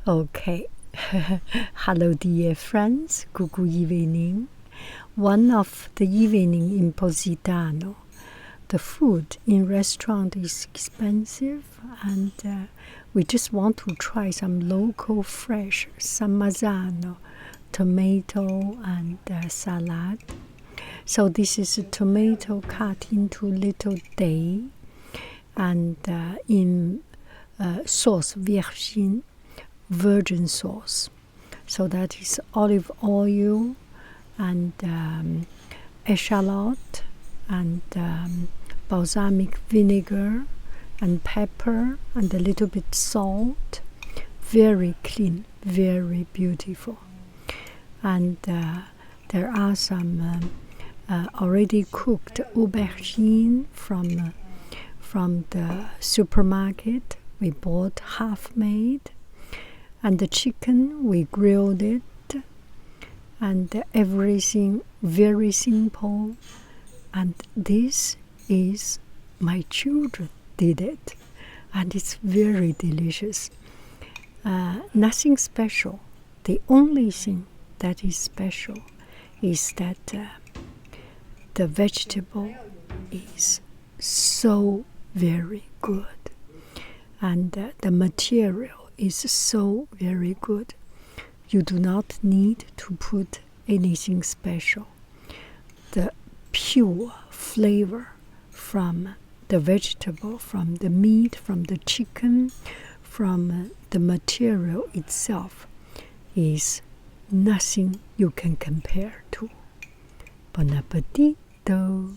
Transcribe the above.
Okay. Hello, dear friends. Good evening. One of the evening in Positano, the food in restaurant is expensive, and we just want to try some local fresh San Marzano tomato and salad. So this is a tomato cut into little day, and in sauce virgin sauce. So that is olive oil and eschalot and balsamic vinegar and pepper and a little bit salt. Very clean, very beautiful. And there are some already cooked aubergine from the supermarket. We bought half made. And the chicken, we grilled it. And everything very simple. And this is my children did it. And it's very delicious. Nothing special. The only thing that is special is that the vegetable is so very good. And the material is so very good. You do not need to put anything special. The pure flavor from the vegetable, from the meat, from the chicken, from the material itself is nothing you can compare to. Bon appetito!